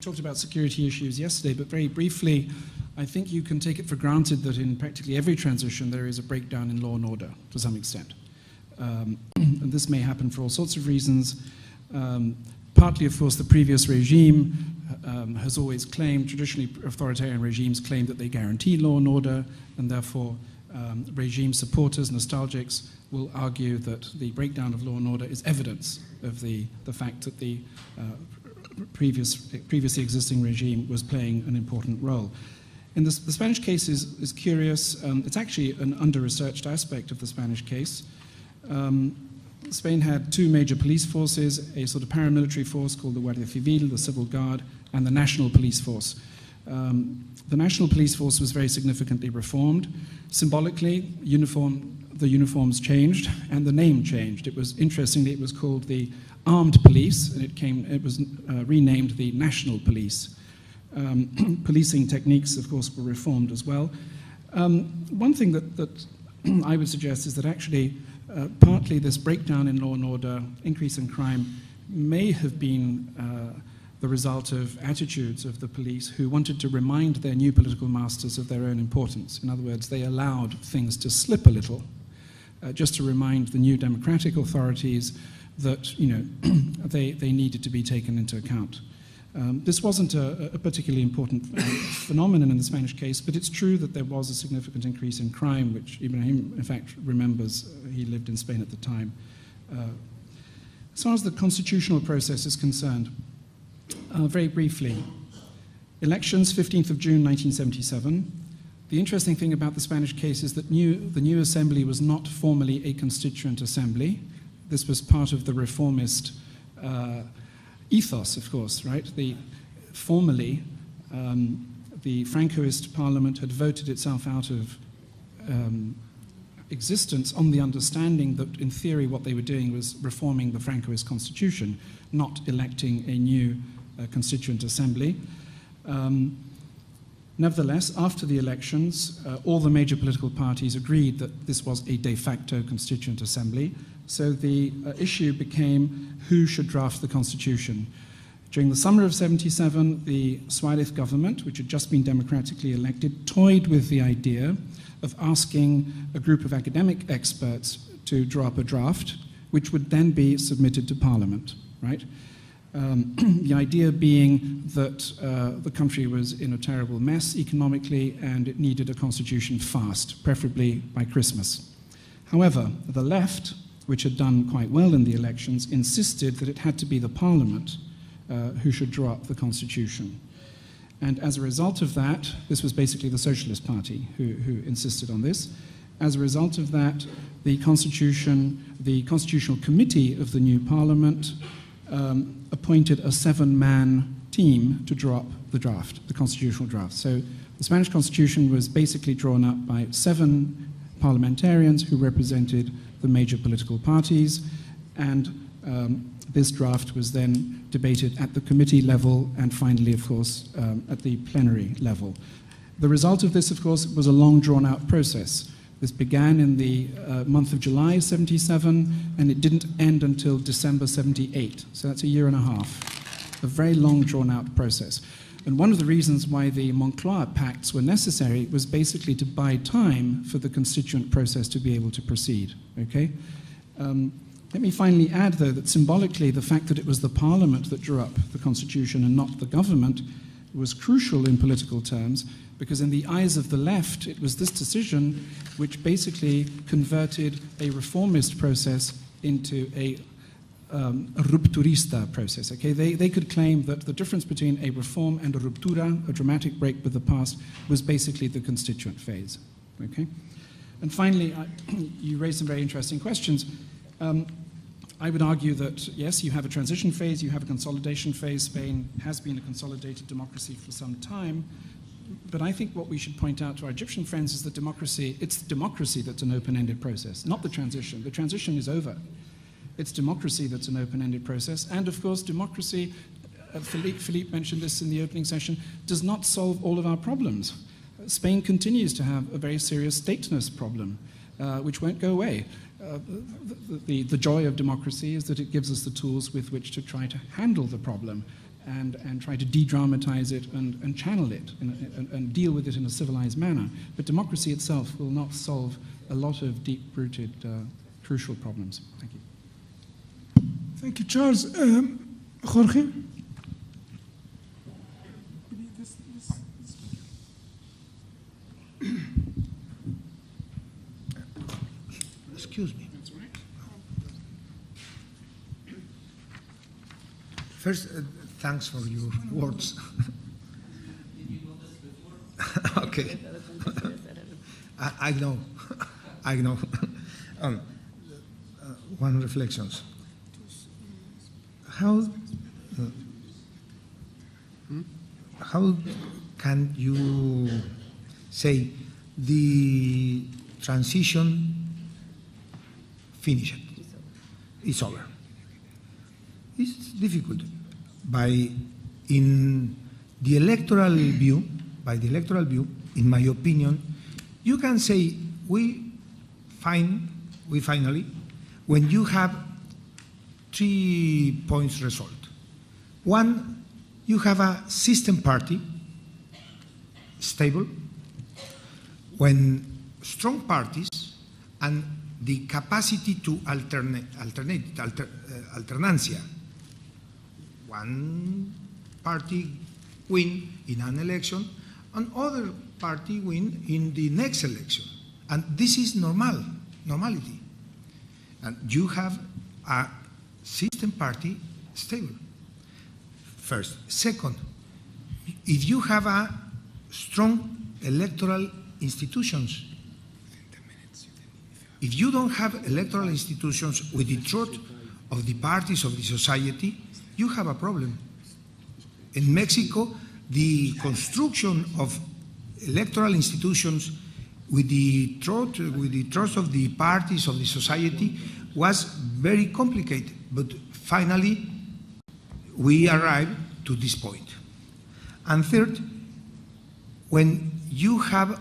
talked about security issues yesterday, but very briefly, I think you can take it for granted that in practically every transition there is a breakdown in law and order to some extent. And this may happen for all sorts of reasons. Partly, of course, the previous regime has always claimed, traditionally authoritarian regimes claim that they guarantee law and order, and therefore regime supporters, nostalgics, will argue that the breakdown of law and order is evidence of the fact that the previously existing regime was playing an important role. In the Spanish case is curious. It's actually an under-researched aspect of the Spanish case. Spain had two major police forces, a sort of paramilitary force called the Guardia Civil, the Civil Guard, and the National Police Force. The National Police Force was very significantly reformed. Symbolically, the uniforms changed and the name changed. It was, interestingly, it was called the Armed Police, and it was renamed the National Police. Policing techniques, of course, were reformed as well. One thing that I would suggest is that actually partly this breakdown in law and order, increase in crime, may have been the result of attitudes of the police who wanted to remind their new political masters of their own importance. In other words, they allowed things to slip a little, just to remind the new democratic authorities that they needed to be taken into account. This wasn't a particularly important phenomenon in the Spanish case, but it's true that there was a significant increase in crime, which Ibrahim, in fact, remembers. He lived in Spain at the time. As far as the constitutional process is concerned, very briefly, elections, 15th of June, 1977. The interesting thing about the Spanish case is that the new assembly was not formally a constituent assembly. This was part of the reformist ethos, of course, right? Formally, the Francoist parliament had voted itself out of existence on the understanding that, in theory, what they were doing was reforming the Francoist constitution, not electing a new constituent assembly. Nevertheless, after the elections, all the major political parties agreed that this was a de facto constituent assembly. So the issue became who should draft the constitution. During the summer of '77, the Suarez government, which had just been democratically elected, toyed with the idea of asking a group of academic experts to draw up a draft, which would then be submitted to Parliament, right? The idea being that the country was in a terrible mess economically and it needed a constitution fast, preferably by Christmas. However, the left, which had done quite well in the elections, insisted that it had to be the Parliament who should draw up the constitution. And as a result of that, this was basically the Socialist Party who insisted on this. As a result of that, the Constitutional Committee of the new Parliament appointed a 7-man team to draw up the draft, the constitutional draft. So the Spanish Constitution was basically drawn up by 7 parliamentarians who represented the major political parties, and this draft was then debated at the committee level and finally, of course, at the plenary level. The result of this, of course, was a long drawn-out process. This began in the month of July '77, and it didn't end until December '78. So that's a year and a half, a very long drawn-out process. And one of the reasons why the Moncloa pacts were necessary was basically to buy time for the constituent process to be able to proceed, okay? Let me finally add, though, that symbolically the fact that it was the Parliament that drew up the Constitution and not the government was crucial in political terms, because in the eyes of the left, it was this decision which basically converted a reformist process into a rupturista process. Okay? They could claim that the difference between a reform and a ruptura, a dramatic break with the past, was basically the constituent phase. Okay? And finally, you raised some very interesting questions. I would argue that, yes, you have a transition phase, you have a consolidation phase. Spain has been a consolidated democracy for some time. But I think what we should point out to our Egyptian friends is that democracy, it's democracy that's an open-ended process, not the transition. The transition is over. It's democracy that's an open-ended process. And of course, democracy, Philippe mentioned this in the opening session, does not solve all of our problems. Spain continues to have a very serious stateless problem, which won't go away. The joy of democracy is that it gives us the tools with which to try to handle the problem. and try to de-dramatize it and channel it and deal with it in a civilized manner. But democracy itself will not solve a lot of deep-rooted, crucial problems. Thank you. Thank you, Charles. Jorge? Excuse me. First, thanks for your words. Okay. I know. I know. One reflections. How can you say the transition finished? It's over. It's difficult. In the electoral view, in my opinion, you can say we finally, when you have 3 points result. One, you have a system party, stable, when strong parties and the capacity to alternancia. One party win in an election, and other party win in the next election. And this is normality. And you have a system party stable. First. Second, if you have a strong electoral institutions, if you don't have electoral institutions with the truth of the parties of the society, you have a problem. In Mexico, the construction of electoral institutions with the trust of the parties of the society was very complicated, but finally we arrived to this point. And third, when you have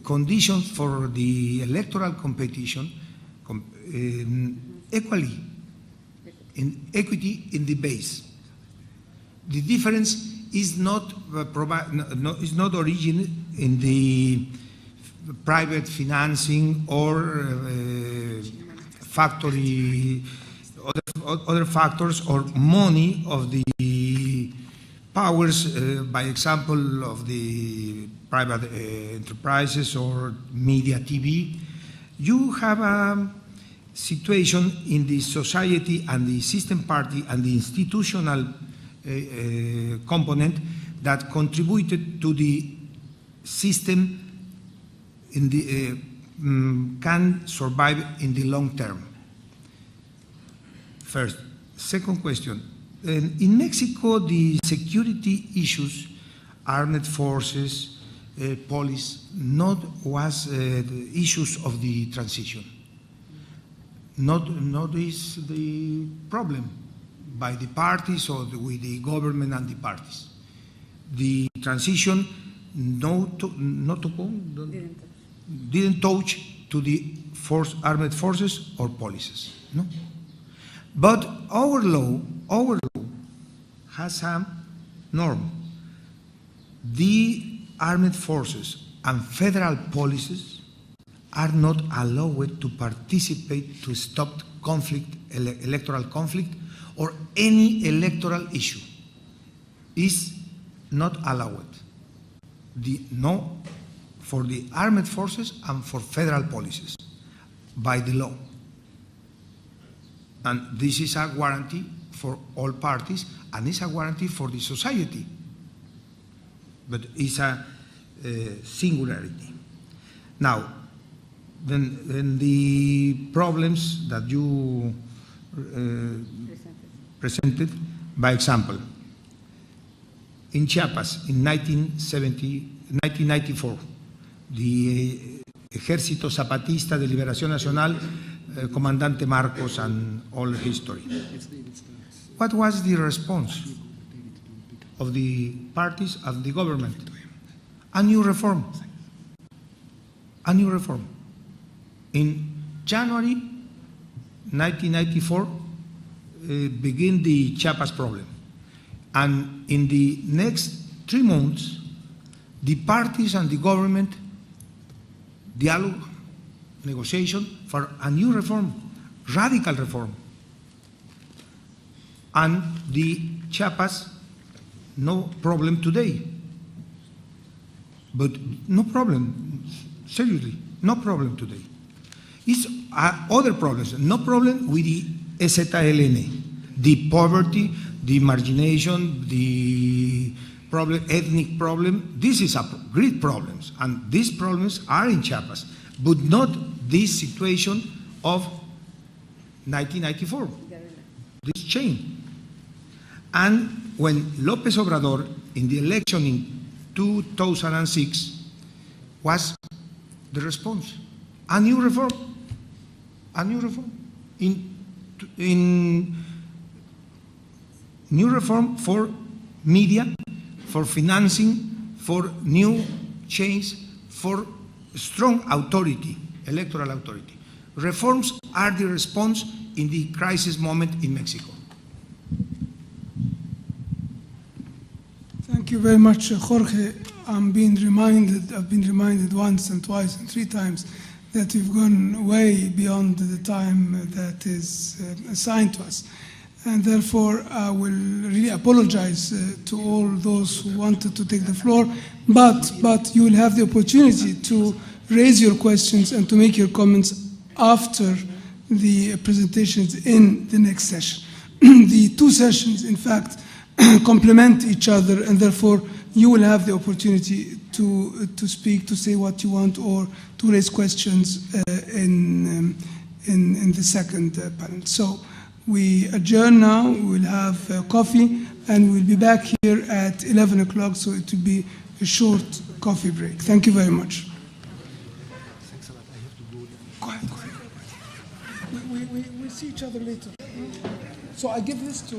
conditions for the electoral competition equity in the base, the difference is not origin in the private financing or factory, other factors or money of the powers, by example of the private enterprises or media TV. You have a situation in the society and the system party and the institutional component that contributed to the system in the can survive in the long term. First. Second question. In Mexico, the security issues, armed forces, police, was the issues of the transition. Not is the problem by the parties or with the government and the parties. The transition didn't touch to the armed forces or policies. No. But our law has a norm. The armed forces and federal policies are not allowed to participate to stop conflict, electoral conflict, or any electoral issue. Is not allowed. No for the armed forces and for federal policies by the law. And this is a guarantee for all parties, and it's a guarantee for the society. But it's a singularity. Now, then the problems that you presented, by example, in Chiapas in 1994, the Ejército Zapatista de Liberación Nacional, Comandante Marcos and all history. What was the response of the parties of the government? A new reform. A new reform. In January 1994, began the Chiapas problem. And in the next 3 months, the parties and the government dialogue, negotiation for a new reform, radical reform. And the Chiapas, no problem today. But no problem, seriously, no problem today. It's other problems, no problem with the EZLN, the poverty, the margination, the problem, ethnic problem. This is a great problems, and these problems are in Chiapas, but not this situation of 1994, this change. And when López Obrador, in the election in 2006, was the response, a new reform, in new reform for media, for financing, for new change, for strong authority, electoral authority. Reforms are the response in the crisis moment in Mexico. Thank you very much, Jorge. I've been reminded once and twice and 3 times that we've gone way beyond the time that is assigned to us. And therefore, I will really apologize to all those who wanted to take the floor, but you will have the opportunity to raise your questions and to make your comments after the presentations in the next session. The 2 sessions, in fact, complement each other, and therefore you will have the opportunity to speak, to say what you want, or to raise questions in the second panel. So we adjourn now. We'll have coffee, and we'll be back here at 11 o'clock, so it will be a short coffee break. Thank you very much. Thanks a lot. I have to go. Go ahead. We'll see each other later. So I give this to...